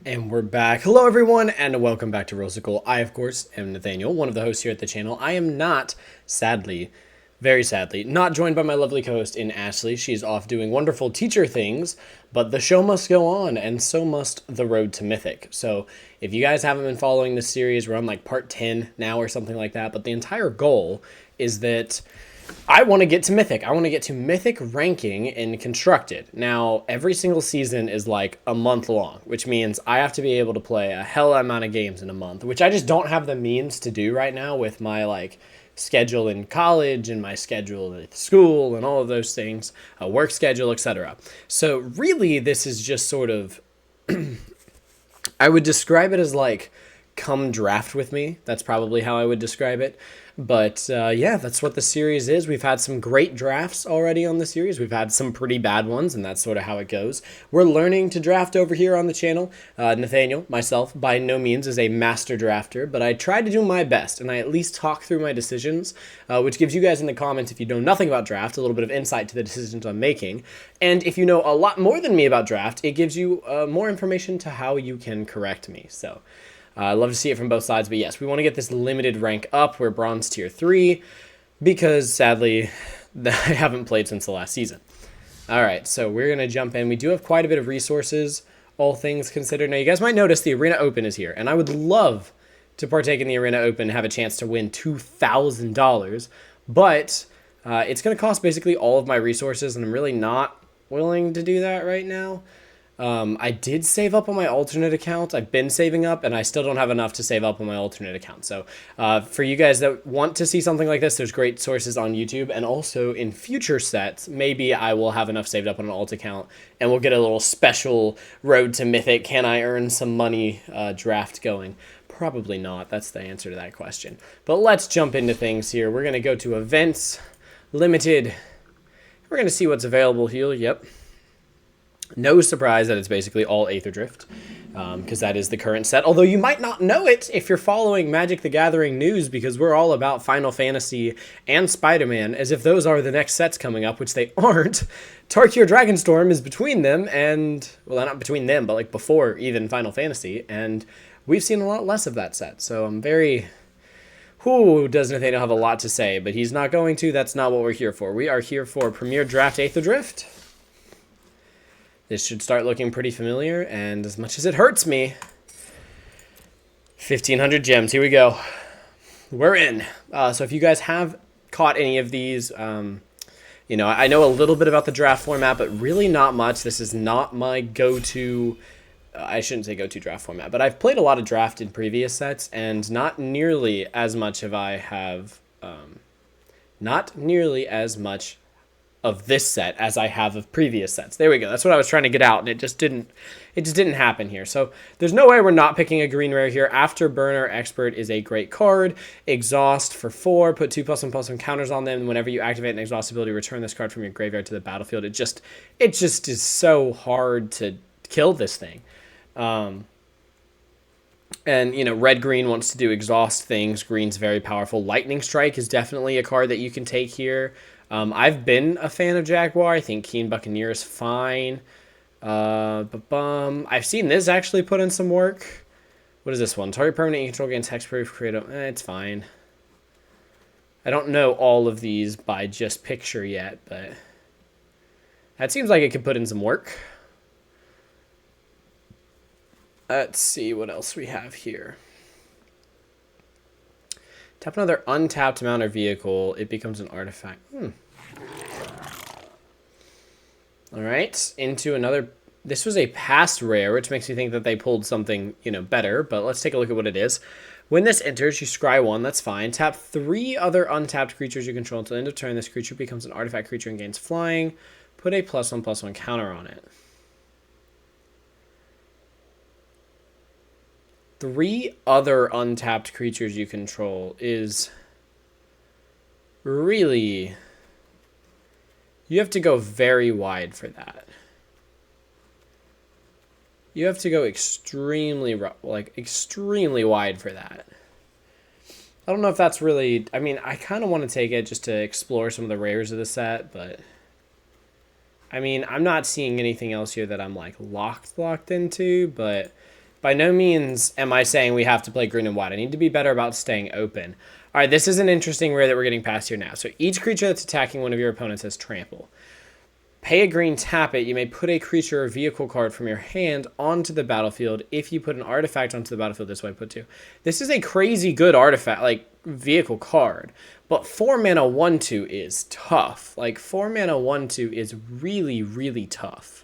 And we're back. Hello, everyone, and welcome back to Rosicle. I, of course, am Nathaniel, one of the hosts here at the channel. I am not, sadly, very sadly, not joined by my lovely co-host in Ashley. She's off doing wonderful teacher things, but the show must go on, and so must the road to Mythic. So if you guys haven't been following this series, we're on like part 10 now or something like that, but the entire goal is that I want to get to Mythic. I want to get to Mythic ranking in Constructed. Now, every single season is like a month long, which means I have to be able to play a hell amount of games in a month, which I just don't have the means to do right now with my like schedule in college and my schedule at school and all of those things, a work schedule, etc. So really, this is just sort of, I would describe it as like, come draft with me. That's probably how I would describe it. But yeah, that's what the series is. We've had some great drafts already on the series. We've had some pretty bad ones, and that's sort of how it goes. We're learning to draft over here on the channel. Nathaniel, myself, by no means is a master drafter, but I try to do my best, and I at least talk through my decisions, which gives you guys in the comments, if you know nothing about draft, a little bit of insight to the decisions I'm making. And if you know a lot more than me about draft, it gives you more information to how you can correct me. So I love to see it from both sides, but yes, we want to get this limited rank up. We're bronze tier 3 because sadly I haven't played since the last season. All right, so we're going to jump in. We do have quite a bit of resources, all things considered. Now, you guys might notice the Arena Open is here, and I would love to partake in the Arena Open and have a chance to win $2,000, but it's going to cost basically all of my resources, and I'm really not willing to do that right now. I did save up on my alternate account. I've been saving up, and I still don't have enough to save up on my alternate account. So for you guys that want to see something like this, there's great sources on YouTube. And also in future sets, maybe I will have enough saved up on an alt account, and we'll get a little special Road to Mythic, can I earn some money draft going. Probably not. That's the answer to that question. But let's jump into things here. We're going to go to Events, Limited. We're going to see what's available here. Yep. No surprise that it's basically all Aether Drift, because that is the current set. Although you might not know it if you're following Magic the Gathering news, because we're all about Final Fantasy and Spider-Man, as if those are the next sets coming up, which they aren't. Tarkir Dragonstorm is between them, and, well, not between them, but like before even Final Fantasy, and we've seen a lot less of that set. So I'm very... Who does Nathaniel have a lot to say, but he's not going to. That's not what we're here for. We are here for Premier Draft Aether Drift. This should start looking pretty familiar, and as much as it hurts me, 1,500 gems. Here we go. We're in. So if you guys have caught any of these, you know, I know a little bit about the draft format, but really not much. This is not my go-to, I shouldn't say go-to draft format, but I've played a lot of draft in previous sets, and not nearly as much of this set as I have of previous sets. There we go. That's what I was trying to get out, and it just didn't happen here. So there's no way we're not picking a green rare here. Afterburner Expert is a great card. Exhaust for 4. Put 2+1/+1 counters on them. Whenever you activate an exhaust ability, return this card from your graveyard to the battlefield. It just is so hard to kill this thing. And, you know, red-green wants to do exhaust things. Green's very powerful. Lightning Strike is definitely a card that you can take here. I've been a fan of Jaguar. I think Keen Buccaneer is fine. I've seen this actually put in some work. What is this one? Target permanent you control gains hexproof. Create it's fine. I don't know all of these by just picture yet, but that seems like it could put in some work. Let's see what else we have here. Tap another untapped mount or vehicle. It becomes an artifact. All right, into another. This was a past rare, which makes me think that they pulled something, you know, better. But let's take a look at what it is. When this enters, you scry 1. That's fine. Tap 3 other untapped creatures you control until the end of turn. This creature becomes an artifact creature and gains flying. Put a +1/+1 counter on it. 3 other untapped creatures you control is really... You have to go very wide for that. You have to go extremely wide for that. I don't know if that's really... I mean, I kind of want to take it just to explore some of the rares of the set, but... I mean, I'm not seeing anything else here that I'm, like, locked into, but By no means am I saying we have to play green and white. I need to be better about staying open. All right, this is an interesting rare that we're getting past here now. So each creature that's attacking one of your opponents has trample. Pay a green, tap it. You may put a creature or vehicle card from your hand onto the battlefield. If you put an artifact onto the battlefield, this way put 2. This is a crazy good artifact, like vehicle card. But 4 mana 1/2 is tough. Like 4 mana 1/2 is really, really tough.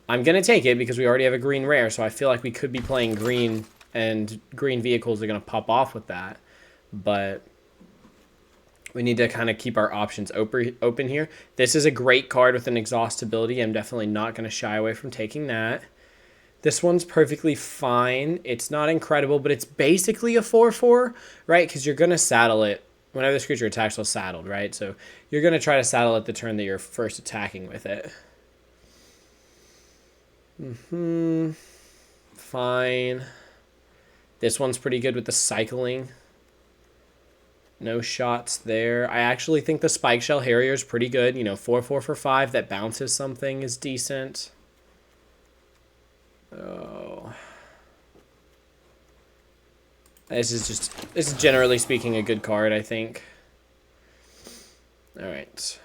I'm going to take it because we already have a green rare, so I feel like we could be playing green, and green vehicles are going to pop off with that. But we need to kind of keep our options open here. This is a great card with an exhaust ability. I'm definitely not going to shy away from taking that. This one's perfectly fine. It's not incredible, but it's basically a 4/4, right? Because you're going to saddle it. Whenever this creature attacks, it's saddled, right? So you're going to try to saddle it the turn that you're first attacking with it. Fine. This one's pretty good with the cycling. No shots there. I actually think the Spike Shell Harrier is pretty good. You know, 4/4 for 5 that bounces something is decent. Oh. This is generally speaking a good card, I think. All right.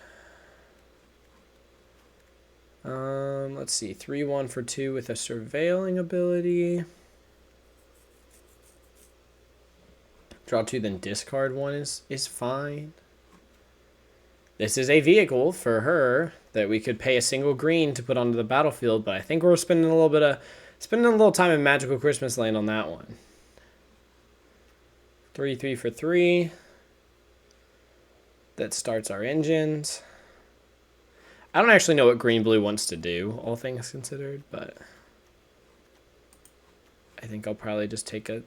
Let's see. 3/1 for 2 with a surveilling ability. Draw 2, then discard 1 is fine. This is a vehicle for her that we could pay a single green to put onto the battlefield, but I think we're spending a little time in Magical Christmas Land on that one. 3/3 for 3. That starts our engines. I don't actually know what green-blue wants to do, all things considered, but I think I'll probably just take a...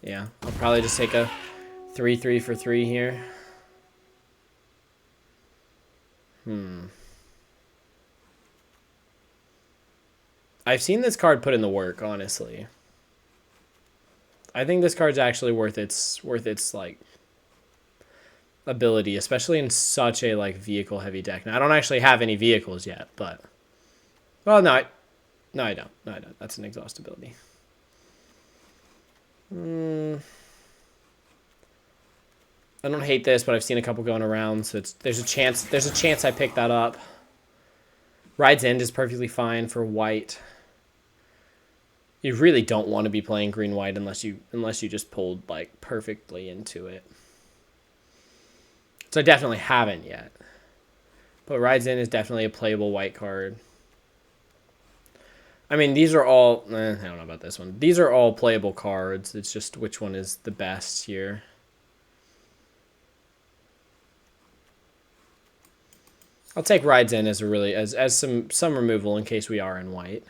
Yeah, I'll probably just take a 3/3 for 3 here. I've seen this card put in the work, honestly. I think this card's actually worth its like ability, especially in such a like vehicle heavy deck. Now I don't actually have any vehicles yet, but well, no, I don't. No, I don't. That's an exhaust ability. I don't hate this, but I've seen a couple going around, so there's a chance I pick that up. Ride's End is perfectly fine for white. You really don't want to be playing green-white unless you just pulled like perfectly into it. So I definitely haven't yet. But Ride's End is definitely a playable white card. I mean, these are all... I don't know about this one. These are all playable cards. It's just which one is the best here. I'll take Ride's End as a really... as some removal in case we are in white.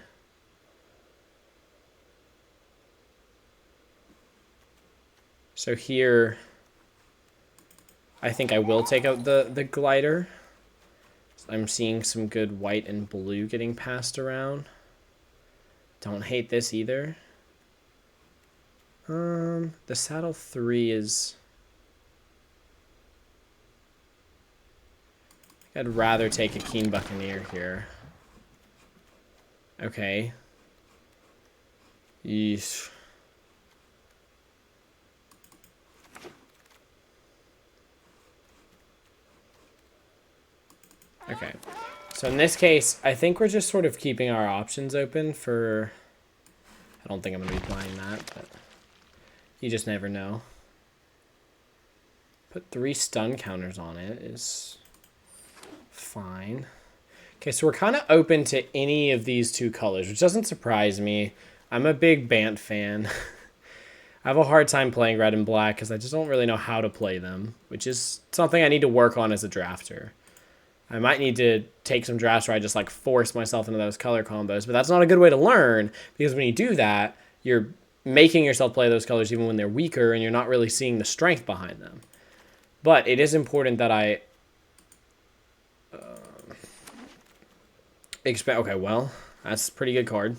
So here... I think I will take out the glider. I'm seeing some good white and blue getting passed around. Don't hate this either. The saddle 3 is... I'd rather take a Keen Buccaneer here. Okay. Yeesh. Okay. So in this case, I think we're just sort of keeping our options open for... I don't think I'm going to be playing that, but you just never know. Put 3 stun counters on it is fine. Okay, so we're kind of open to any of these 2 colors, which doesn't surprise me. I'm a big Bant fan. I have a hard time playing red and black because I just don't really know how to play them, which is something I need to work on as a drafter. I might need to take some drafts where I just like force myself into those color combos, but that's not a good way to learn because when you do that, you're making yourself play those colors even when they're weaker and you're not really seeing the strength behind them. But it is important that I expect... Okay, well, that's a pretty good card.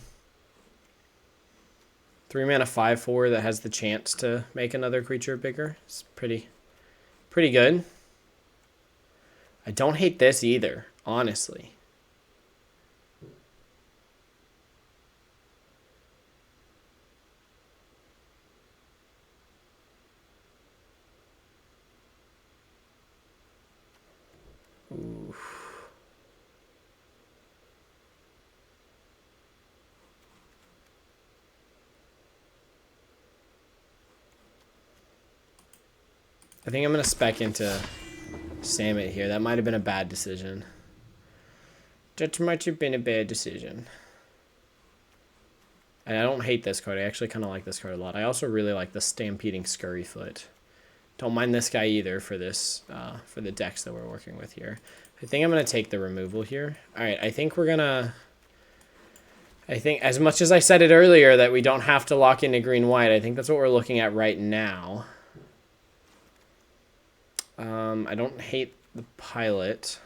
3 mana 5/4 that has the chance to make another creature bigger. It's pretty good. I don't hate this either, honestly. Ooh. I think I'm going to spec into Samet here. That might have been a bad decision. That might have been a bad decision. And I don't hate this card. I actually kind of like this card a lot. I also really like the Stampeding Scurryfoot. Don't mind this guy either for this, for the decks that we're working with here. I think I'm going to take the removal here. All right, I think we're going to... I think, as much as I said it earlier that we don't have to lock into green-white, I think that's what we're looking at right now. I don't hate the pilot.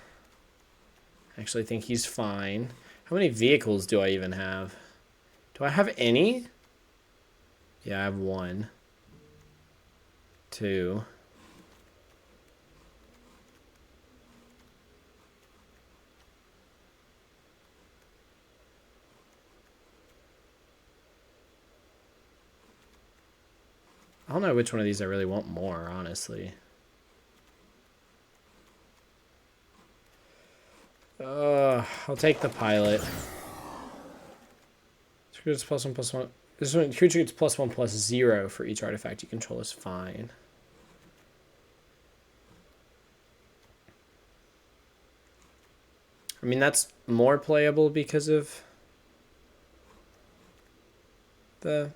I actually think he's fine. How many vehicles do I even have? Do I have any? Yeah, I have 1. 2. I don't know which one of these I really want more, honestly. I'll take the pilot. Creature gets +1/+1. This one, creature gets +1/+0 for each artifact you control is fine. I mean, that's more playable because of the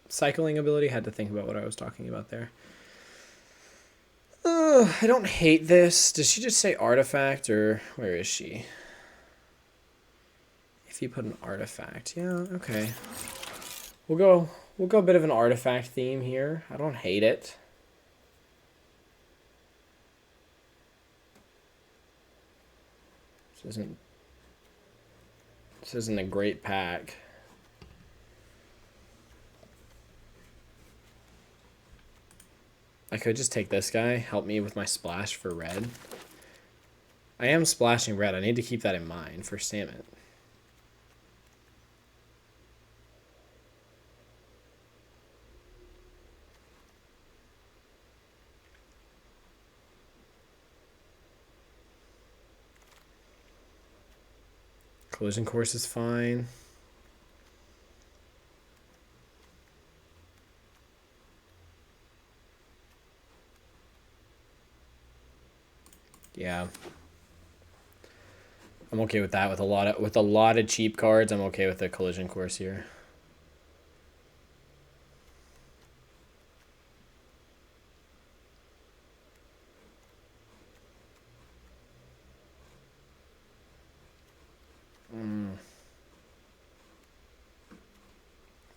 cycling ability. Had to think about what I was talking about there. I don't hate this. Does she just say artifact, or where is she? If you put an artifact, yeah, okay. We'll go a bit of an artifact theme here. I don't hate it. This isn't a great pack. I could just take this guy, help me with my splash for red. I am splashing red. I need to keep that in mind for Samet. Collision Course is fine. Yeah. I'm okay with that. With a lot of cheap cards, I'm okay with the Collision Course here.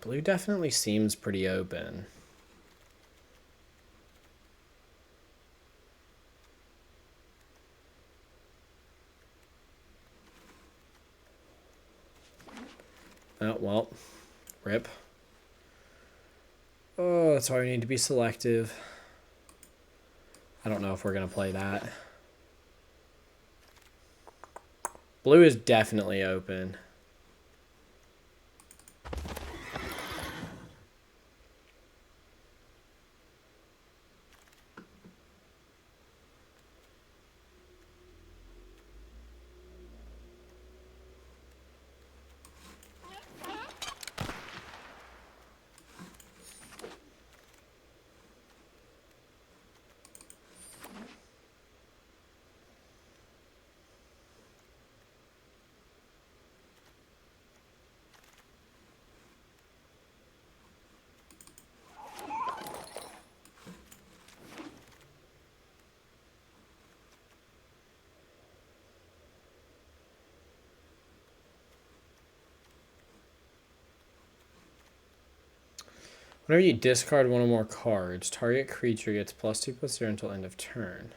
Blue definitely seems pretty open. Oh, well. Rip. Oh, that's why we need to be selective. I don't know if we're going to play that. Blue is definitely open. Whenever you discard one or more cards, target creature gets +2/+0 until end of turn.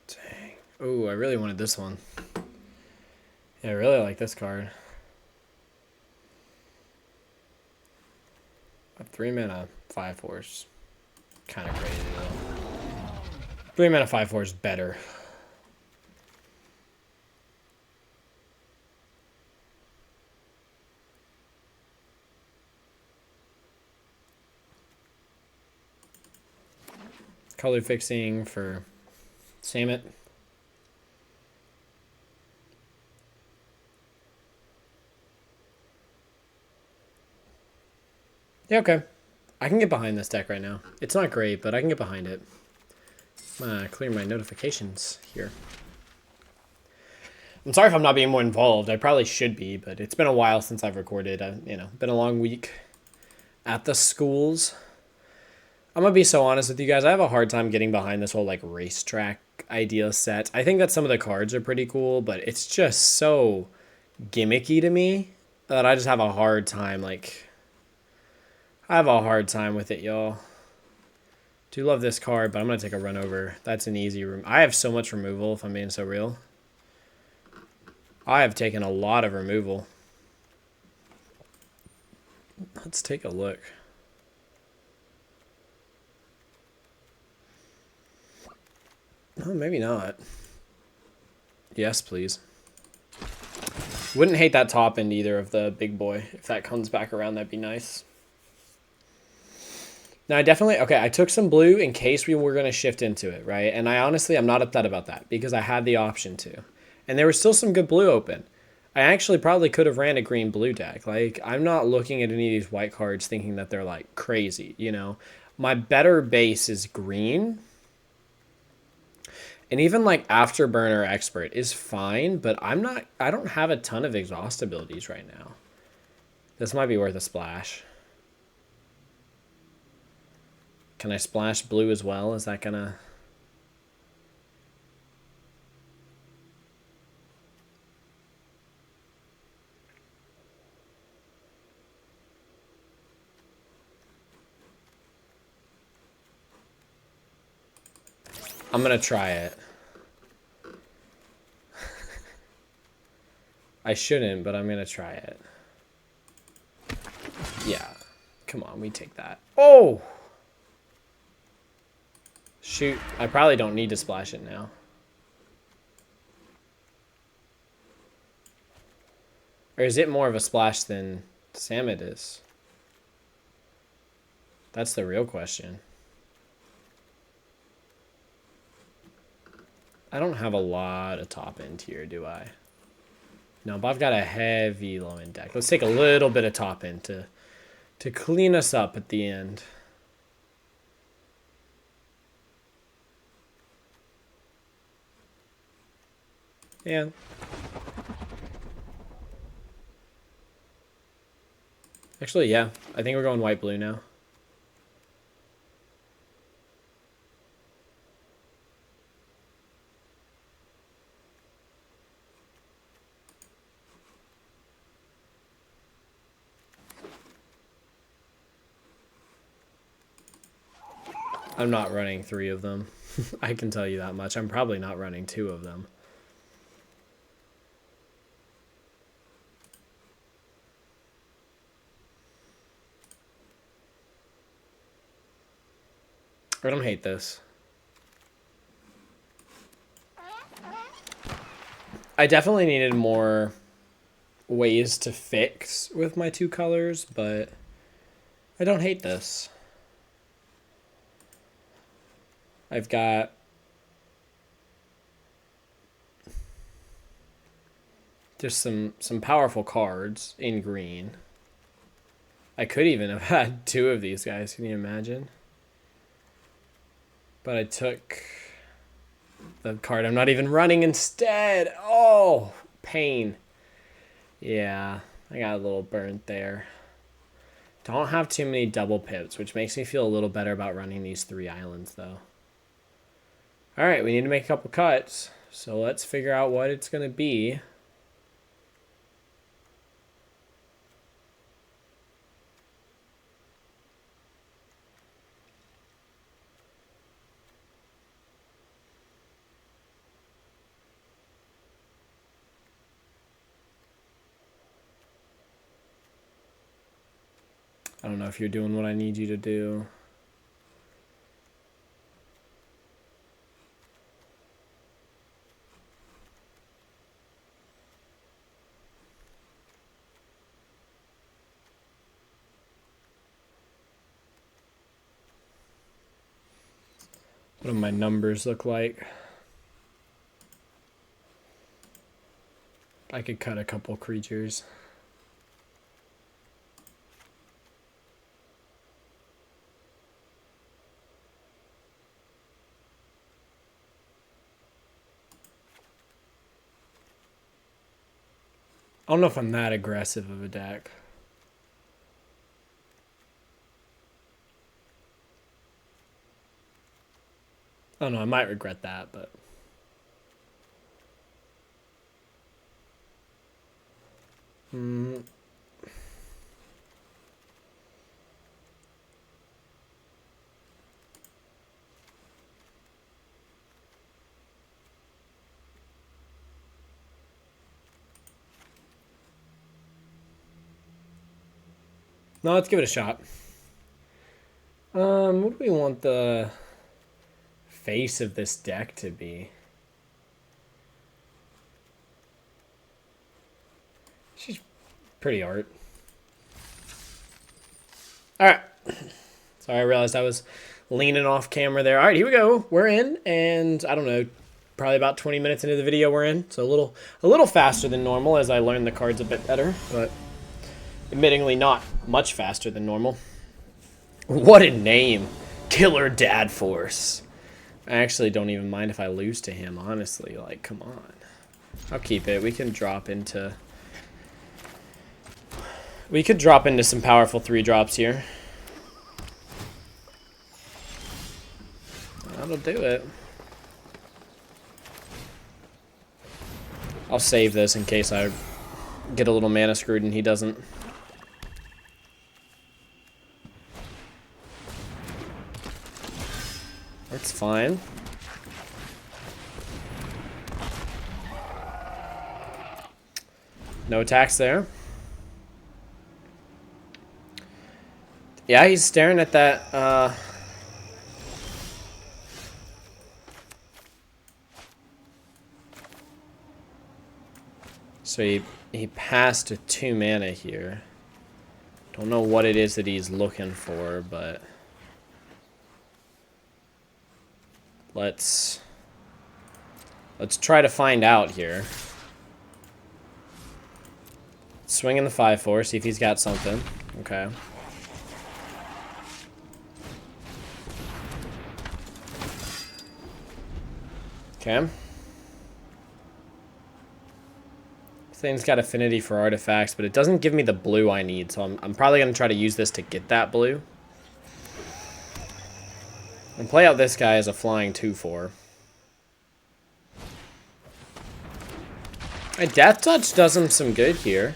Dang. Oh, I really wanted this one. Yeah, I really like this card. 3 mana, 5 force. Kind of crazy though. 3 mana 5/4 is better. Color fixing for Samet. Yeah, okay. I can get behind this deck right now. It's not great, but I can get behind it. I'm gonna clear my notifications here. I'm sorry if I'm not being more involved. I probably should be, but it's been a while since I've recorded. Been a long week at the schools. I'm gonna be so honest with you guys. I have a hard time getting behind this whole like racetrack idea set. I think that some of the cards are pretty cool, but it's just so gimmicky to me that I just have a hard time. I have a hard time with it, y'all. Do love this card, but I'm gonna take a run over. That's an easy room. I have so much removal, if I'm being so real. I have taken a lot of removal. Let's take a look. Oh, maybe not. Yes, please. Wouldn't hate that top end either of the big boy. If that comes back around, that'd be nice. Now, I took some blue in case we were going to shift into it, right? And I'm not upset about that because I had the option to. And there was still some good blue open. I actually probably could have ran a green-blue deck. Like, I'm not looking at any of these white cards thinking that they're, like, crazy, you know? My better base is green. And even, like, Afterburner Expert is fine, but I don't have a ton of exhaust abilities right now. This might be worth a splash. Can I splash blue as well? Is that gonna... I'm gonna try it. I shouldn't, but I'm gonna try it. Yeah. Come on, we take that. Oh! Shoot, I probably don't need to splash it now. Or is it more of a splash than Samet is? That's the real question. I don't have a lot of top end here, do I? No, but I've got a heavy low end deck. Let's take a little bit of top end to clean us up at the end. Yeah. Actually, yeah. I think we're going white-blue now. I'm not running 3 of them. I can tell you that much. I'm probably not running 2 of them. I don't hate this. I definitely needed more ways to fix with my 2 colors, but I don't hate this. I've got just some powerful cards in green. I could even have had 2 of these guys, can you imagine? But I took the card I'm not even running instead. Oh, pain. Yeah, I got a little burnt there. Don't have too many double pips, which makes me feel a little better about running these 3 islands, though. All right, we need to make a couple cuts. So let's figure out what it's going to be. I don't know if you're doing what I need you to do. What do my numbers look like? I could cut a couple creatures. I don't know if I'm that aggressive of a deck. I don't know, I might regret that, but... No, let's give it a shot. What do we want the face of this deck to be? She's pretty art. Alright. Sorry, I realized I was leaning off camera there. Alright, here we go. We're in, and I don't know, probably about 20 minutes into the video we're in. So a little faster than normal as I learned the cards a bit better, but admittingly not much faster than normal. What a name. Killer Dad Force. I actually don't even mind if I lose to him, honestly. Like, come on. I'll keep it. We can drop into... We could drop into some powerful 3-drops here. That'll do it. I'll save this in case I get a little mana screwed and he doesn't. That's fine. No attacks there. Yeah, he's staring at that, So he passed to 2 mana here. Don't know what it is that he's looking for, but... Let's try to find out here. Swing in the 5/4, see if he's got something. Okay. Okay. Thing's got affinity for artifacts, but it doesn't give me the blue I need, so I'm probably going to try to use this to get that blue. And play out this guy as a flying 2/4. Death Touch does him some good here.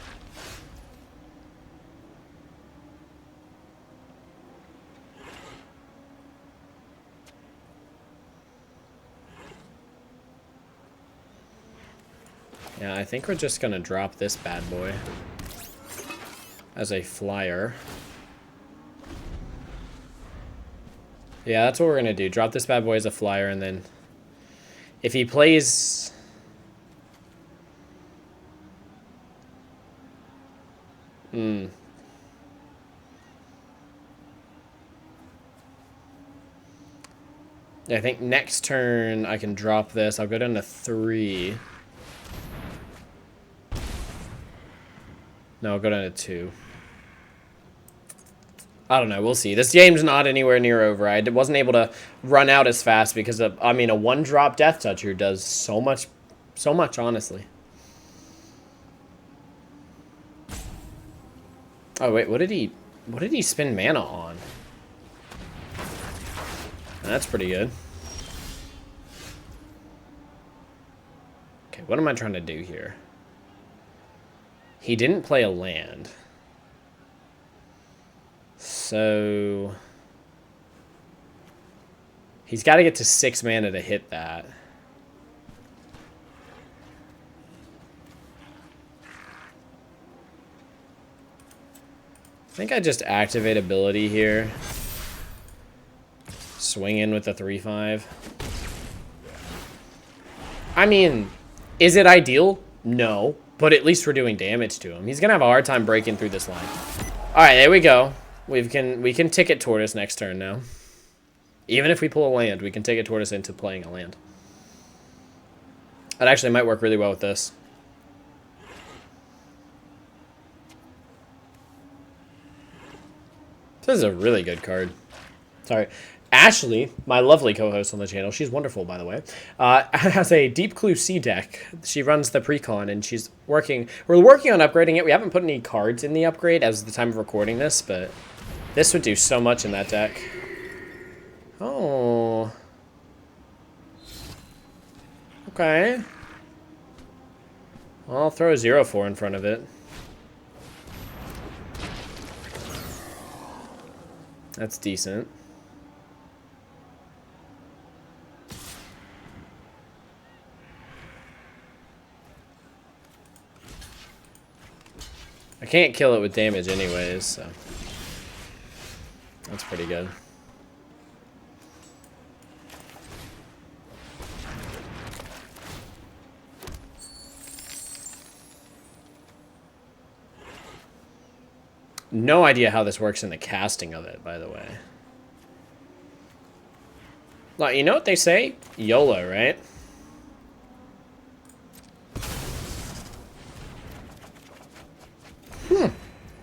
Yeah, I think we're just gonna drop this bad boy as a flyer. Yeah, that's what we're gonna do. Drop this bad boy as a flyer, and then if he plays... I think next turn I can drop this. I'll go down to 3. No, I'll go down to 2. I don't know. We'll see. This game's not anywhere near over. I wasn't able to run out as fast because of, I mean, a 1-drop Death Toucher does so much, honestly. Oh wait, what did he spend mana on? That's pretty good. Okay, what am I trying to do here? He didn't play a land. So he's got to get to 6 mana to hit that. I think I just activate ability here. Swing in with the 3/5. I mean, is it ideal? No. But at least we're doing damage to him. He's going to have a hard time breaking through this line. Alright, there we go. We can ticket toward us next turn now. Even if we pull a land, we can take a tortoise into playing a land. That actually might work really well with this. This is a really good card. Sorry. Ashley, my lovely co-host on the channel, she's wonderful, by the way, has a Deep Clue C deck. She runs the precon, and she's working... We're working on upgrading it. We haven't put any cards in the upgrade as of the time of recording this, but this would do so much in that deck. Oh. Okay. I'll throw a 0-4 in front of it. That's decent. I can't kill it with damage anyways, so that's pretty good. No idea how this works in the casting of it, by the way. Well, you know what they say? YOLO, right?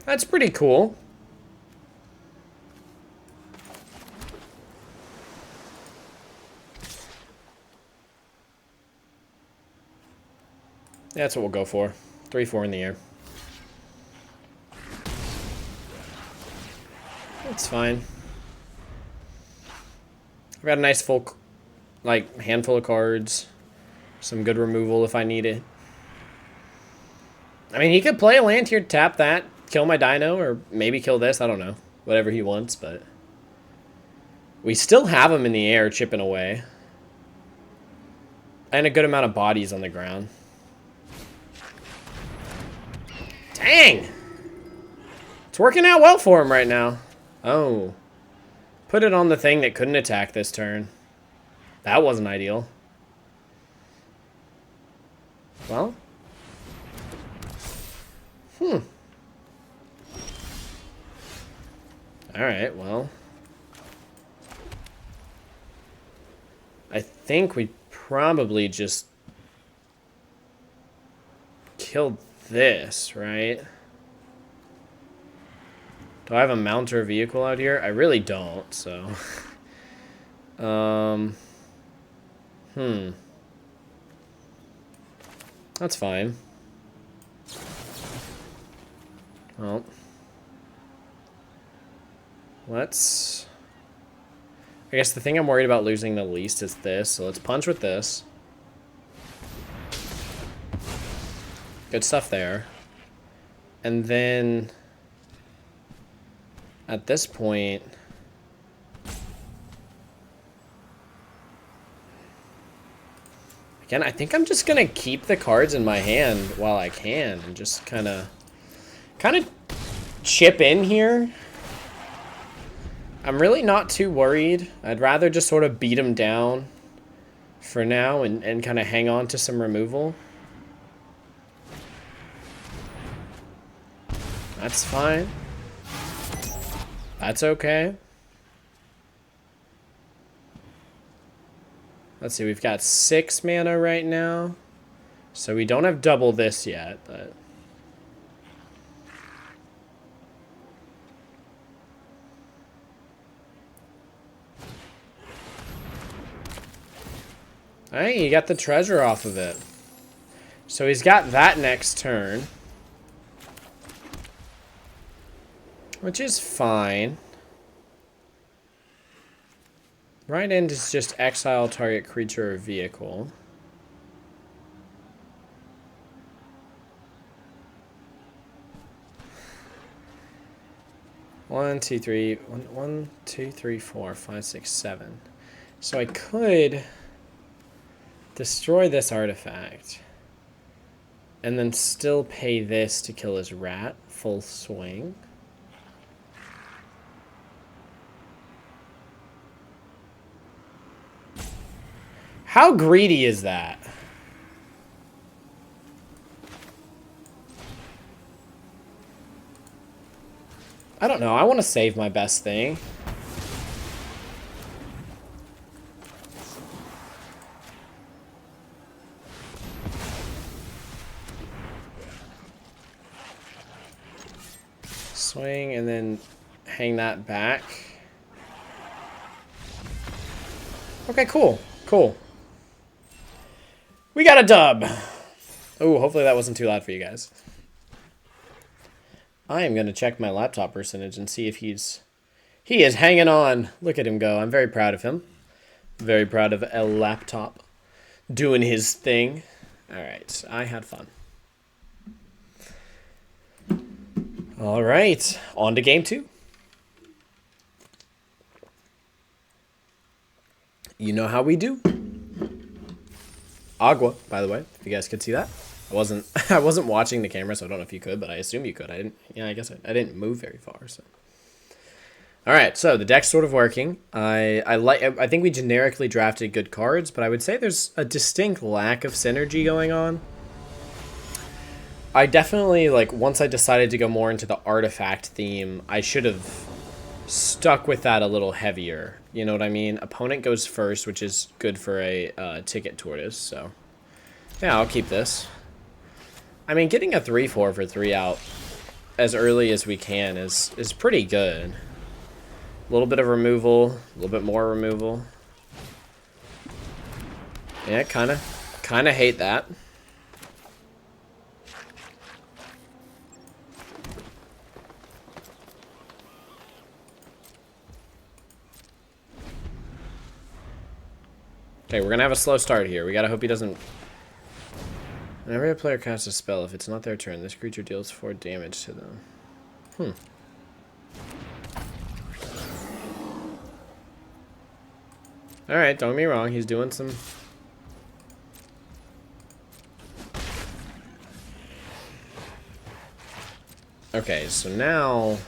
That's pretty cool. That's what we'll go for. 3-4 in the air. That's fine. I've got a nice full, like, handful of cards. Some good removal if I need it. I mean, he could play a land here, tap that, kill my dino, or maybe kill this. I don't know. Whatever he wants, but... We still have him in the air, chipping away. And a good amount of bodies on the ground. Dang! It's working out well for him right now. Oh. Put it on the thing that couldn't attack this turn. That wasn't ideal. Well. Alright, well. I think we probably just killed this, right? Do I have a mount or a vehicle out here? I really don't, so... That's fine. Well... Let's... I guess the thing I'm worried about losing the least is this, so let's punch with this. Good stuff there. And then... At this point... Again, I think I'm just gonna keep the cards in my hand while I can and just kind of chip in here. I'm really not too worried. I'd rather just sort of beat him down for now and kind of hang on to some removal. That's fine. That's okay. Let's see, we've got 6 mana right now. So we don't have double this yet, but... Alright, you got the treasure off of it. So he's got that next turn. Which is fine. Right end is just exile target creature or vehicle. One, two, three, 4, 5, 6, 7. So I could destroy this artifact and then still pay this to kill his rat full swing. How greedy is that? I don't know. I want to save my best thing. Swing and then hang that back. Okay, cool. Cool. We got a dub. Oh, hopefully that wasn't too loud for you guys. I am going to check my laptop percentage and see if he is hanging on. Look at him go. I'm very proud of him. Very proud of El Laptop doing his thing. All right, I had fun. All right, on to game 2. You know how we do. Agua, by the way, if you guys could see that. I wasn't watching the camera, so I don't know if you could, but I assume you could. I didn't. Yeah, I guess I didn't move very far. So, all right. So the deck's sort of working. I think we generically drafted good cards, but I would say there's a distinct lack of synergy going on. I definitely once I decided to go more into the artifact theme, I should have stuck with that a little heavier. You know what I mean? Opponent goes first, which is good for a ticket tortoise. So yeah, I'll keep this. I mean, getting a 3/4 for 3 out as early as we can is pretty good. A little bit of removal, a little bit more removal. Yeah, kind of hate that. Okay, we're gonna have a slow start here. We gotta hope he doesn't. Whenever a player casts a spell, if it's not their turn, this creature deals 4 damage to them. Alright, don't get me wrong, he's doing some... Okay, so now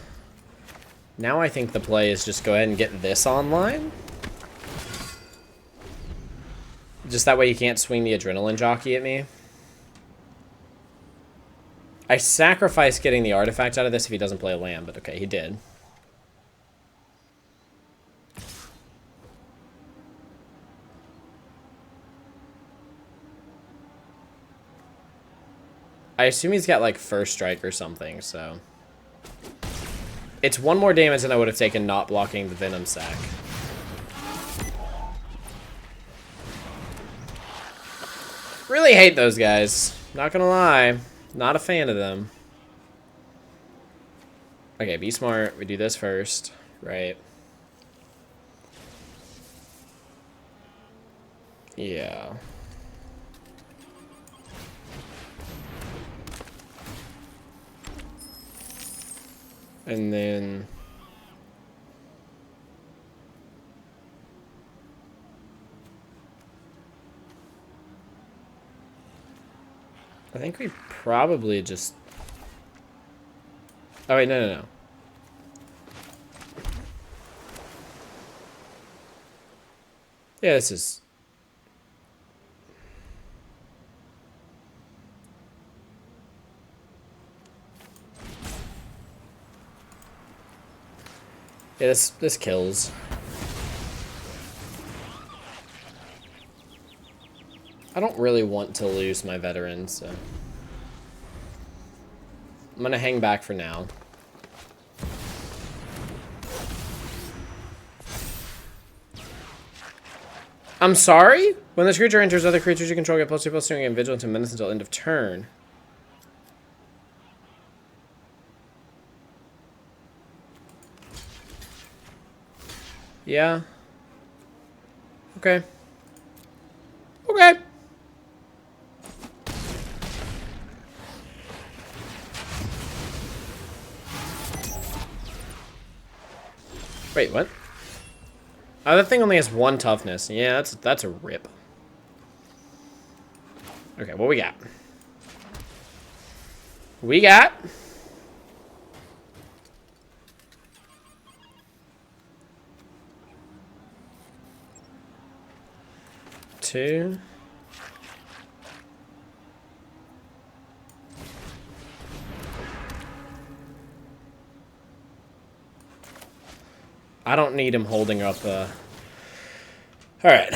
I think the play is just go ahead and get this online. Just that way you can't swing the adrenaline jockey at me. I sacrifice getting the artifact out of this if he doesn't play a land, but okay, he did. I assume he's got first strike or something, so... It's 1 more damage than I would have taken not blocking the Venom Sac. Really hate those guys. Not gonna lie. Not a fan of them. Okay, be smart. We do this first, right? Yeah. And then... I think we probably just... Oh, wait, no. Yeah, this is... Yeah, this kills. I don't really want to lose my veterans, so... I'm gonna hang back for now. I'm sorry? When this creature enters, other creatures you control get +2/+2 and vigilance and menace until end of turn. Yeah. Okay. Okay. Wait, what? Oh, that thing only has 1 toughness. Yeah, that's a rip. Okay, what we got? We got... Two... I don't need him holding up, Alright.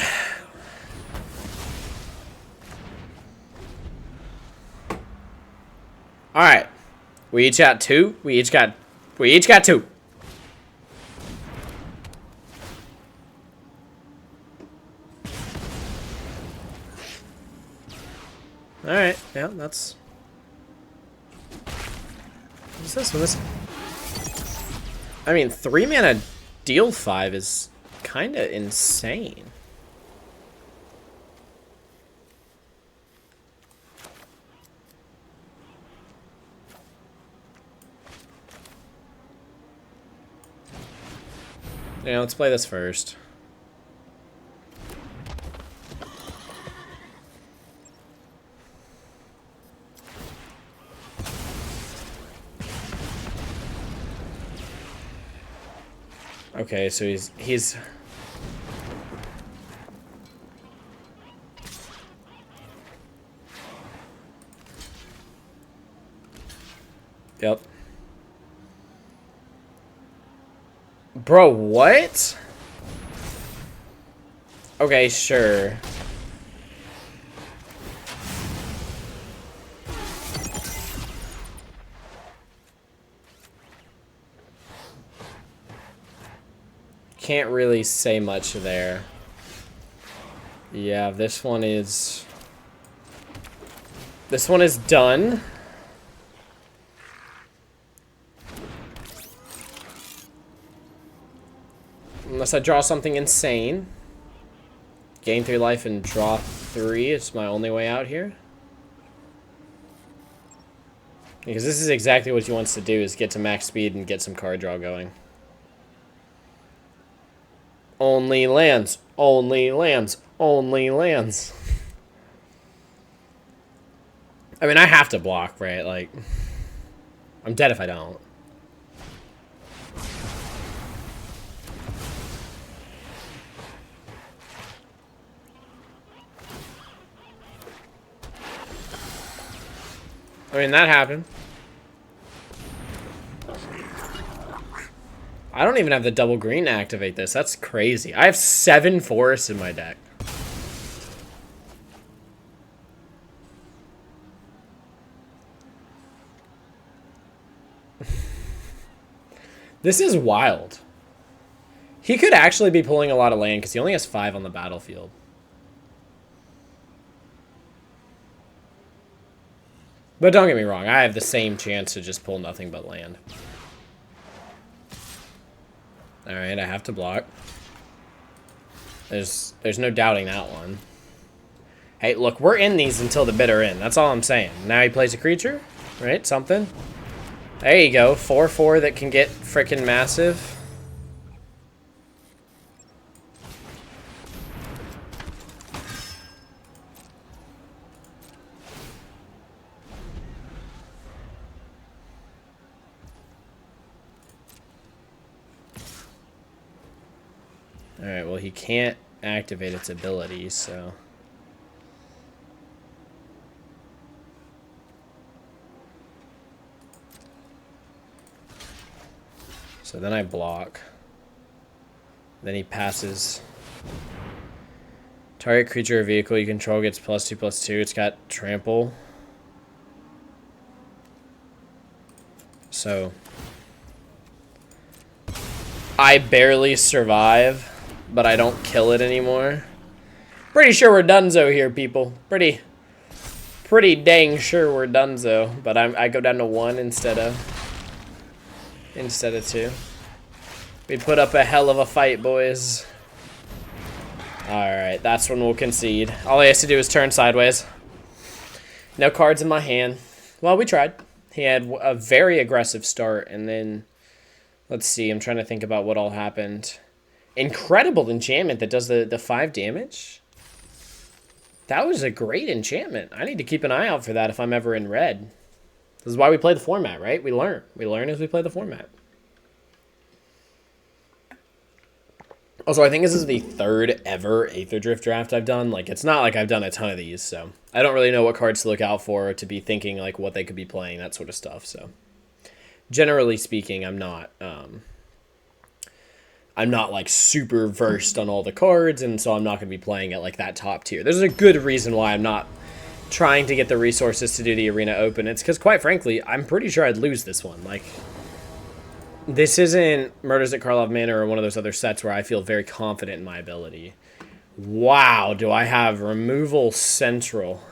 Alright. We each got 2. We each got We each got 2. Alright, yeah, that's... What is this? What is this? I mean, 3 mana deal 5 is kind of insane. Yeah, let's play this first. Okay, so he's Yep. Bro, what? Okay, sure. Can't really say much there. Yeah, this one is done. Unless I draw something insane. Gain 3 life and draw 3. It's my only way out here. Because this is exactly what he wants to do, is get to max speed and get some card draw going. Only lands. Only lands. Only lands. I mean, I have to block, right? Like, I'm dead if I don't. I mean, that happened. I don't even have the double green to activate this. That's crazy. I have 7 forests in my deck. This is wild. He could actually be pulling a lot of land because he only has 5 on the battlefield. But don't get me wrong, I have the same chance to just pull nothing but land. Alright, I have to block. There's no doubting that one. Hey, look, we're in these until the bitter end. That's all I'm saying. Now he plays a creature, right? Something. There you go. 4/4 that can get frickin' massive. Alright, well, he can't activate its abilities, so... So then I block. Then he passes. Target creature or vehicle you control gets +2/+2. It's got trample. So... I barely survive. But I don't kill it anymore. Pretty sure we're donezo here, people. Pretty dang sure we're donezo. But I go down to 1 instead of 2. We put up a hell of a fight, boys. Alright, that's when we'll concede. All he has to do is turn sideways. No cards in my hand. Well, we tried. He had a very aggressive start, and then... Let's see, I'm trying to think about what all happened. Incredible enchantment that does the 5 damage. That was a great enchantment. I need to keep an eye out for that if I'm ever in red. This is why we play the format, right? We learn. We learn as we play the format. Also, I think this is the 3rd ever Aether Drift draft I've done. Like, it's not like I've done a ton of these, so... I don't really know what cards to look out for, to be thinking, like, what they could be playing, that sort of stuff, so... Generally speaking, I'm not like super versed on all the cards, and so I'm not going to be playing at like that top tier. There's a good reason why I'm not trying to get the resources to do the Arena Open. It's because, quite frankly, I'm pretty sure I'd lose this one. Like, This isn't Murders at Karlov Manor or one of those other sets where I feel very confident in my ability. Wow, do I have Removal Central?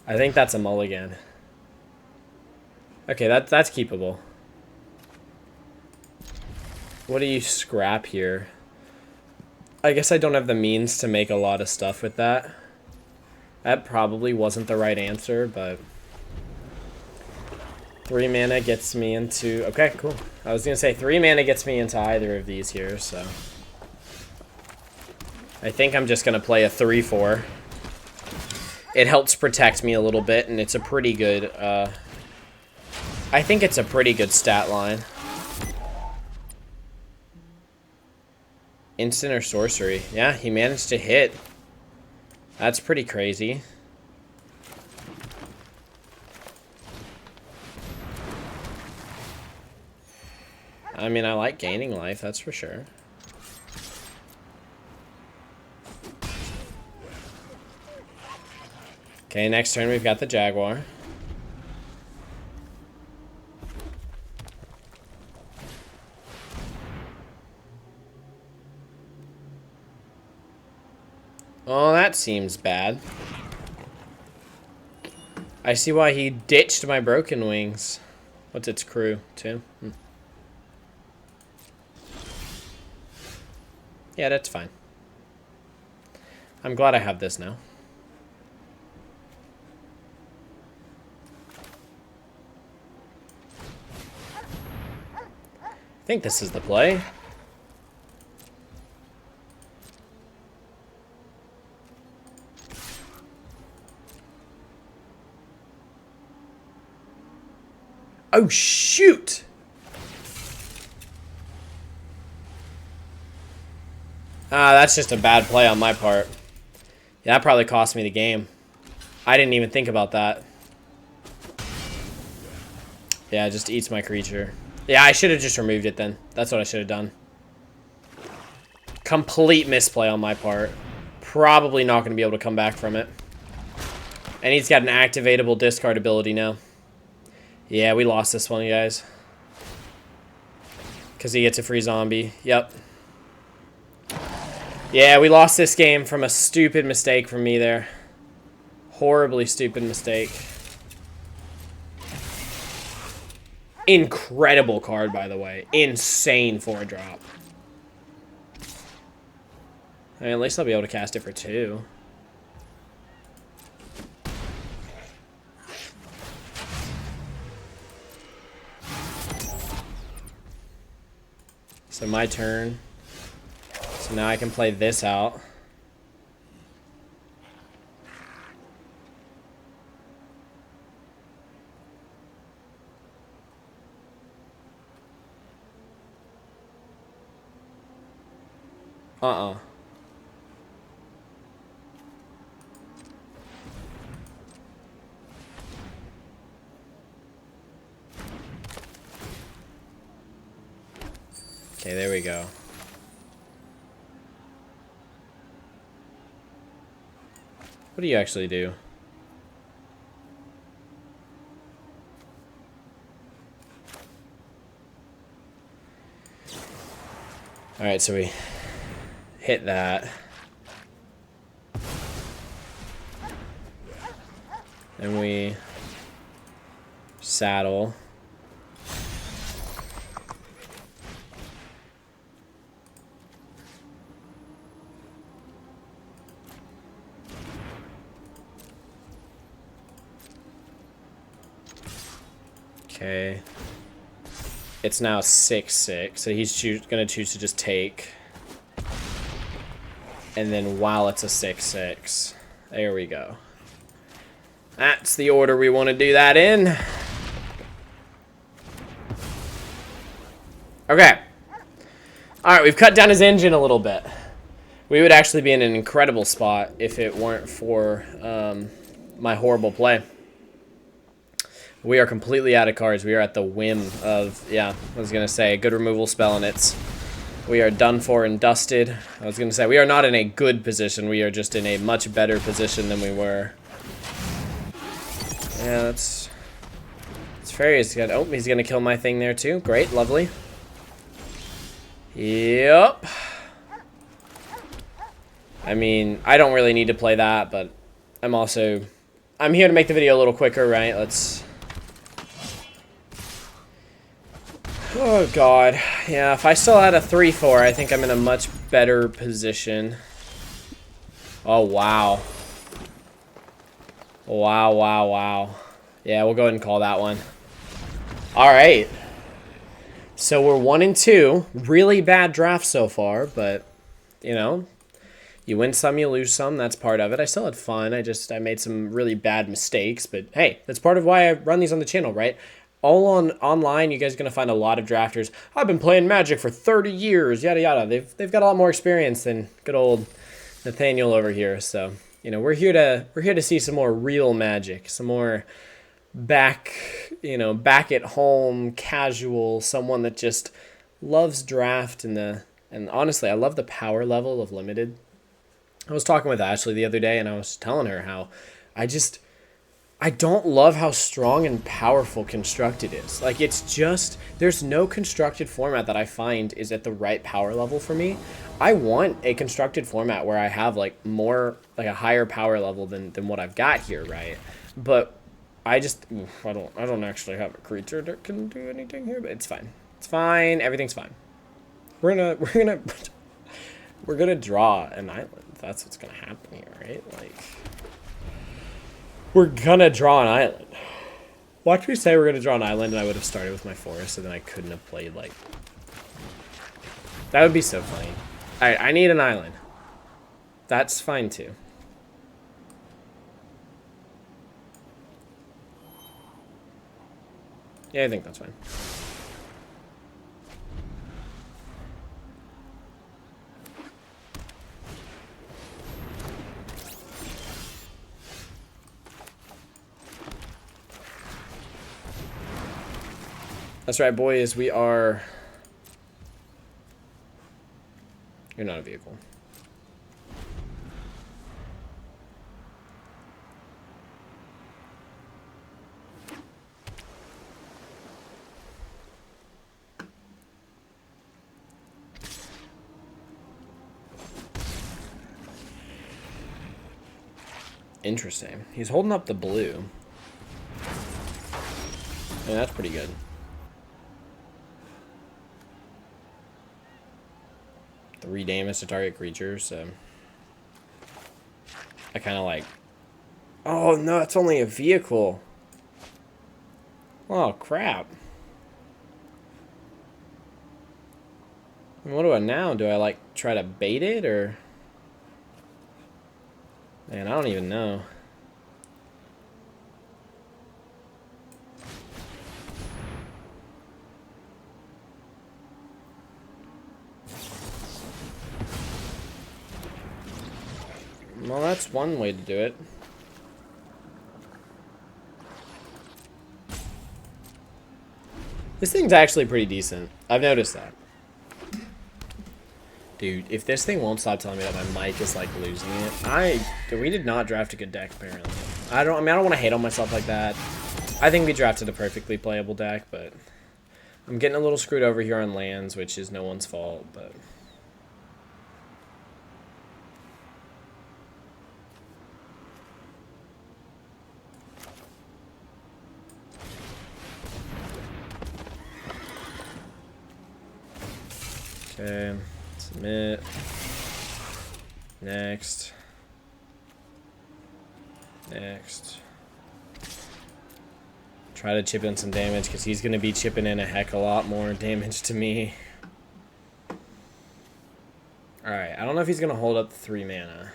I think that's a mulligan. Okay, that's keepable. What do you scrap here? I guess I don't have the means to make a lot of stuff with that. That probably wasn't the right answer, but 3 mana gets me into... Okay, cool. I was going to say 3 mana gets me into either of these here, so... I think I'm just going to play a 3/4. It helps protect me a little bit, and it's a pretty good... I think it's a pretty good stat line. Instant or sorcery. Yeah, he managed to hit. That's pretty crazy. I mean, I like gaining life, that's for sure. Okay, next turn we've got the Jaguar. Oh, that seems bad. I see why he ditched my Broken Wings. What's its crew, too? Yeah, that's fine. I'm glad I have this now. I think this is the play. Oh, shoot! Ah, that's just a bad play on my part. Yeah, that probably cost me the game. I didn't even think about that. Yeah, it just eats my creature. Yeah, I should have just removed it then. That's what I should have done. Complete misplay on my part. Probably not going to be able to come back from it. And he's got an activatable discard ability now. Yeah, we lost this one, guys. Because he gets a free zombie. Yep. Yeah, we lost this game from a stupid mistake from me there. Horribly stupid mistake. Incredible card, by the way. Insane 4-drop. I mean, at least I'll be able to cast it for 2. So my turn. So now I can play this out. Okay, there we go. What do you actually do? Alright, so we hit that. Then we saddle. Okay. It's now 6/6, so he's gonna choose to just take. And then while it's a 6/6, there we go. That's the order we want to do that in. Okay. Alright, we've cut down his engine a little bit. We would actually be in an incredible spot if it weren't for my horrible play. We are completely out of cards. We are at the whim of, yeah, I was going to say, a good removal spell, and we are done for and dusted. I was going to say, we are not in a good position. We are just in a much better position than we were. Yeah, that's Fairy's got... Oh, he's gonna kill my thing there too. Great, lovely. Yep. I mean, I don't really need to play that, but I'm also... I'm here to make the video a little quicker, right? Let's... Oh, God. Yeah, if I still had a 3-4, I think I'm in a much better position. Oh, wow. Wow, wow, wow. Yeah, we'll go ahead and call that one. All right. So we're 1-2. Really bad draft so far, but, you know, you win some, you lose some. That's part of it. I still had fun. I made some really bad mistakes, but hey, that's part of why I run these on the channel, right? Online, you guys are going to find a lot of drafters. I've been playing Magic for 30 years, yada, yada. They've got a lot more experience than good old Nathaniel over here. So, you know, we're here to see some more real Magic, some more back at home, casual, someone that just loves draft and honestly, I love the power level of Limited. I was talking with Ashley the other day, and I was telling her how I don't love how strong and powerful Constructed is. Like, it's just, there's no Constructed format that I find is at the right power level for me. I want a Constructed format where I have, like, more, like, a higher power level than what I've got here, right? But I don't actually have a creature that can do anything here, but it's fine. It's fine. Everything's fine. We're gonna draw an island. That's what's gonna happen here, right? Like, we're gonna draw an island. Watch me say we're gonna draw an island, and I would have started with my forest, so then I couldn't have played, like... That would be so funny. Alright, I need an island. That's fine, too. Yeah, I think that's fine. That's right, boys. We are... You're not a vehicle. Interesting. He's holding up the blue. Yeah, that's pretty good. Three damage to target creature, so... I kind of like... Oh, no, it's only a vehicle. Oh, crap. What do I now? Do I, like, try to bait it, or... Man, I don't even know. Well, that's one way to do it. This thing's actually pretty decent. I've noticed that. Dude, if this thing won't stop telling me that my mic is, like, losing it, we did not draft a good deck, apparently. I don't want to hate on myself like that. I think we drafted a perfectly playable deck, but I'm getting a little screwed over here on lands, which is no one's fault, but... Okay, submit. Next. Next. Try to chip in some damage, because he's going to be chipping in a heck of a lot more damage to me. Alright, I don't know if he's going to hold up 3 mana.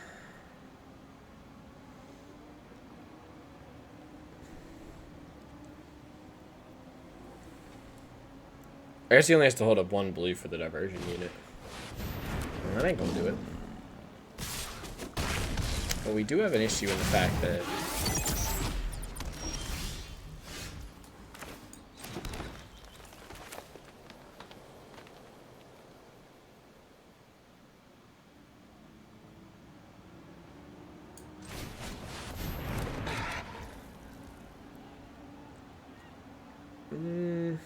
I guess he only has to hold up 1 blue for the diversion unit. Well, that ain't gonna do it. But we do have an issue in the fact that... Yeah,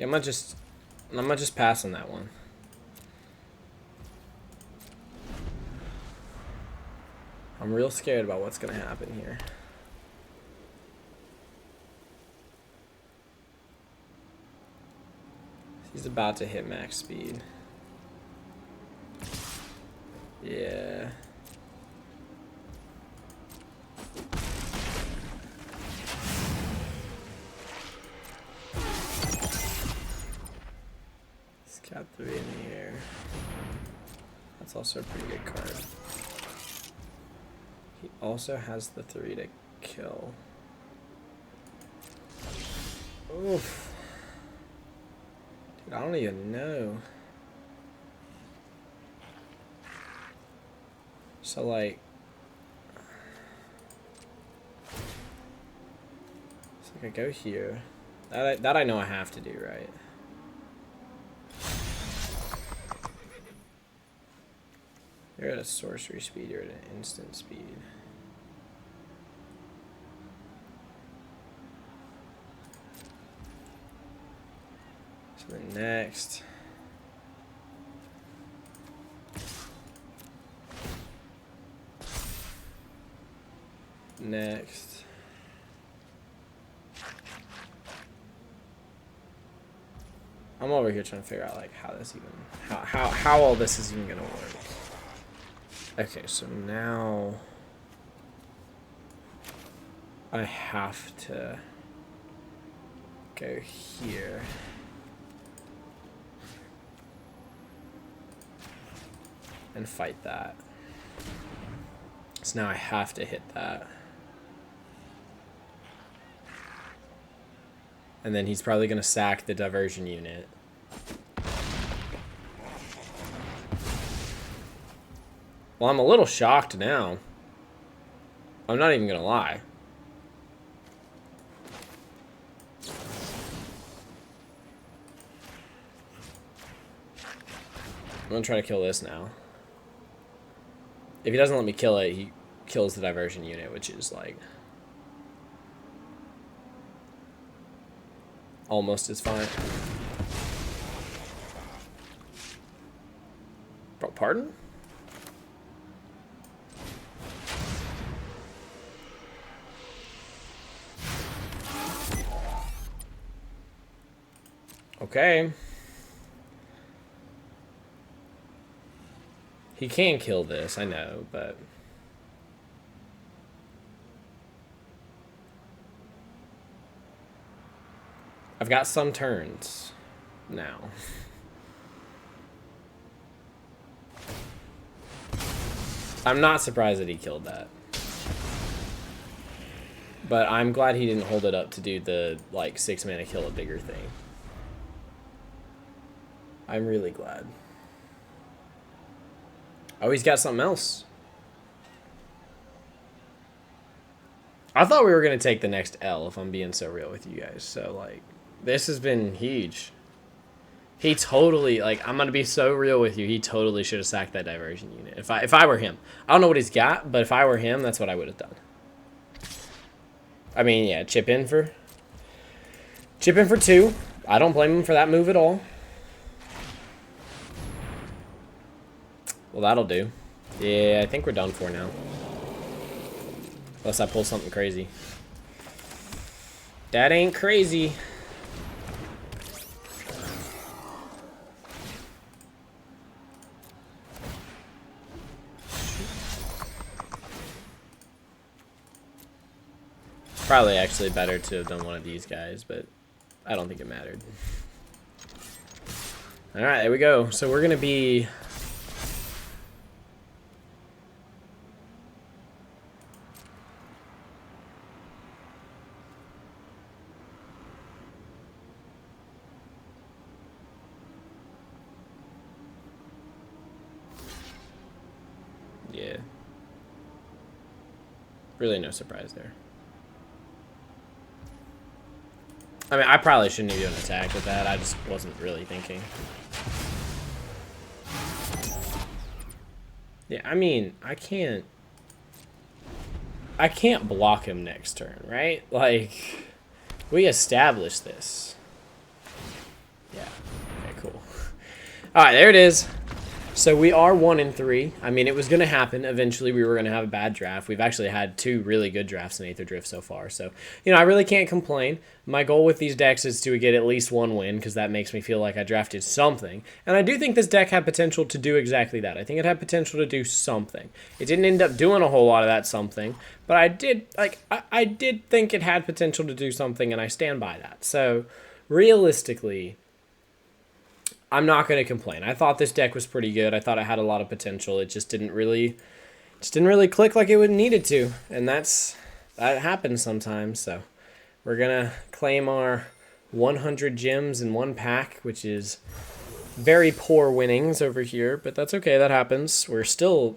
I'm gonna just pass on that one. I'm real scared about what's gonna happen here. He's about to hit max speed. Yeah. He's got 3 in the air. That's also a pretty good card. He also has the 3 to kill. Oof. Dude, I don't even know. So, like... So, I go here. That I know I have to do, right? You're at a sorcery speed, you're at an instant speed. So then next. Next. I'm over here trying to figure out like how this even how all this is even gonna work. Okay, so now I have to go here. And fight that. So now I have to hit that. And then he's probably gonna sack the diversion unit. Well, I'm a little shocked now. I'm not even gonna lie. I'm gonna try to kill this now. If he doesn't let me kill it, he kills the diversion unit, which is like almost as fine. Bro, pardon? Okay. He can kill this, I know, but... I've got some turns now. I'm not surprised that he killed that. But I'm glad he didn't hold it up to do the, like, 6 mana kill a bigger thing. I'm really glad. Oh, he's got something else. I thought we were going to take the next L, if I'm being so real with you guys. So, like, this has been huge. He totally, like, I'm going to be so real with you. He totally should have sacked that diversion unit. If I were him. I don't know what he's got, but if I were him, that's what I would have done. I mean, yeah, chip in for 2. I don't blame him for that move at all. Well, that'll do. Yeah, I think we're done for now. Unless I pull something crazy. That ain't crazy. Probably actually better to have done one of these guys, but I don't think it mattered. Alright, there we go. So we're going to be... Yeah. Really no surprise there. I mean, I probably shouldn't even attack with that. I just wasn't really thinking. Yeah, I mean, I can't block him next turn, right? Like, we established this. Yeah. Okay, cool. All right, there it is. So we are 1-3. I mean, it was going to happen. Eventually, we were going to have a bad draft. We've actually had 2 really good drafts in Aether Drift so far. So, I really can't complain. My goal with these decks is to get at least 1 win, because that makes me feel like I drafted something. And I do think this deck had potential to do exactly that. I think it had potential to do something. It didn't end up doing a whole lot of that something, but I did think it had potential to do something, and I stand by that. So, realistically, I'm not going to complain. I thought this deck was pretty good. I thought it had a lot of potential. It just didn't really click like it would needed to, and that happens sometimes. So we're going to claim our 100 gems in 1 pack, which is very poor winnings over here, but that's okay. That happens. We're still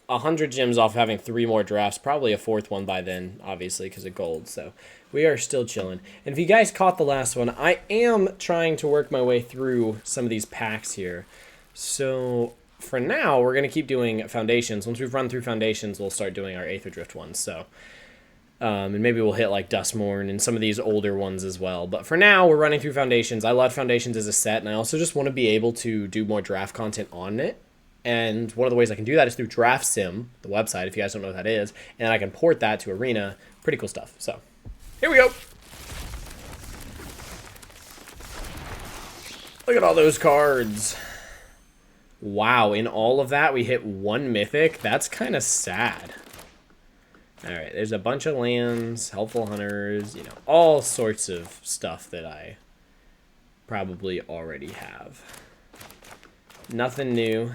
100 gems off having 3 more drafts, probably a 4th one by then, obviously, because of gold. So we are still chilling. And if you guys caught the last one, I am trying to work my way through some of these packs here. So for now, we're going to keep doing foundations. Once we've run through foundations, we'll start doing our Aether Drift ones. So, and maybe we'll hit like Dustmorn and some of these older ones as well. But for now, we're running through foundations. I love foundations as a set, and I also just want to be able to do more draft content on it. And one of the ways I can do that is through Draft Sim, the website, if you guys don't know what that is. And I can port that to Arena. Pretty cool stuff. So, here we go. Look at all those cards. Wow, in all of that, we hit 1 Mythic. That's kind of sad. Alright, there's a bunch of lands, Helpful Hunters, all sorts of stuff that I probably already have. Nothing new.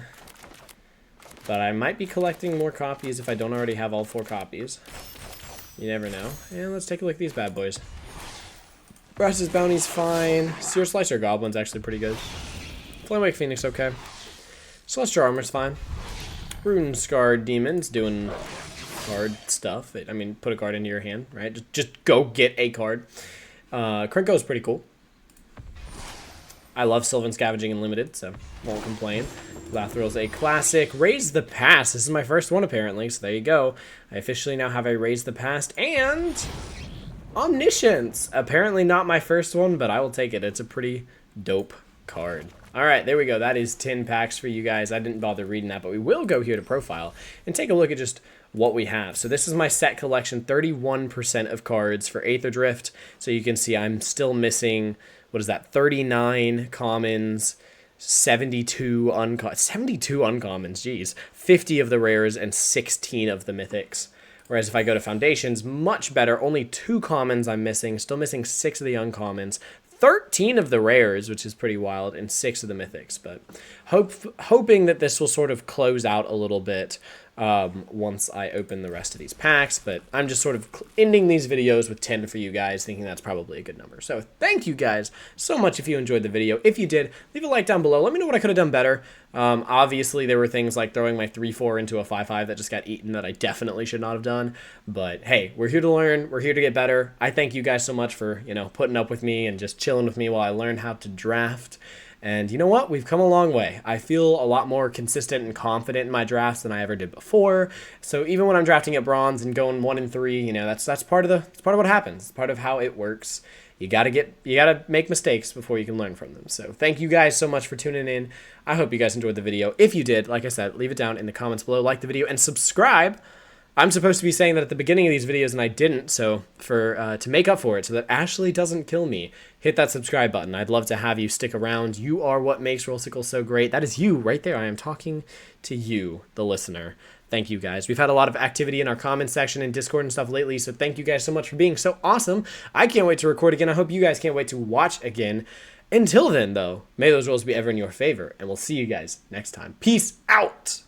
But I might be collecting more copies if I don't already have all 4 copies. You never know. And let's take a look at these bad boys. Brass's Bounty's fine. Seer Slicer Goblin's actually pretty good. Flamewake Phoenix, okay. Celestial Armor's fine. Rune Scarred Demon's doing card stuff. I mean, put a card into your hand, right? Just go get a card. Krenko's pretty cool. I love Sylvan Scavenging and Limited, so won't complain. Lathrill's a classic. Raise the Past. This is my first one, apparently, so there you go. I officially now have a Raise the Past and Omniscience. Apparently not my first one, but I will take it. It's a pretty dope card. All right, there we go. That is 10 packs for you guys. I didn't bother reading that, but we will go here to Profile and take a look at just what we have. So this is my set collection, 31% of cards for Aether Drift. So you can see I'm still missing, what is that, 39 commons, 72 uncommons, geez. 50 of the rares and 16 of the mythics. Whereas if I go to foundations, much better. Only 2 commons I'm missing. Still missing 6 of the uncommons. 13 of the rares, which is pretty wild, and 6 of the mythics. But hoping that this will sort of close out a little bit once I open the rest of these packs. But I'm just sort of ending these videos with 10 for you guys, thinking that's probably a good number. So thank you guys so much if you enjoyed the video. If you did, leave a like down below. Let me know what I could have done better. Obviously, there were things like throwing my 3-4 into a 5-5 that just got eaten that I definitely should not have done. But hey, we're here to learn. We're here to get better. I thank you guys so much for, putting up with me and just chilling with me while I learn how to draft. And you know what? We've come a long way. I feel a lot more consistent and confident in my drafts than I ever did before. So even when I'm drafting at bronze and going 1-3, that's part of what happens. It's part of how it works. You gotta make mistakes before you can learn from them. So thank you guys so much for tuning in. I hope you guys enjoyed the video. If you did, like I said, leave it down in the comments below, like the video, and subscribe. I'm supposed to be saying that at the beginning of these videos, and I didn't, so to make up for it, so that Ashley doesn't kill me, hit that subscribe button. I'd love to have you stick around. You are what makes Rollsicle so great. That is you right there. I am talking to you, the listener. Thank you, guys. We've had a lot of activity in our comments section and Discord and stuff lately, so thank you guys so much for being so awesome. I can't wait to record again. I hope you guys can't wait to watch again. Until then, though, may those rolls be ever in your favor, and we'll see you guys next time. Peace out!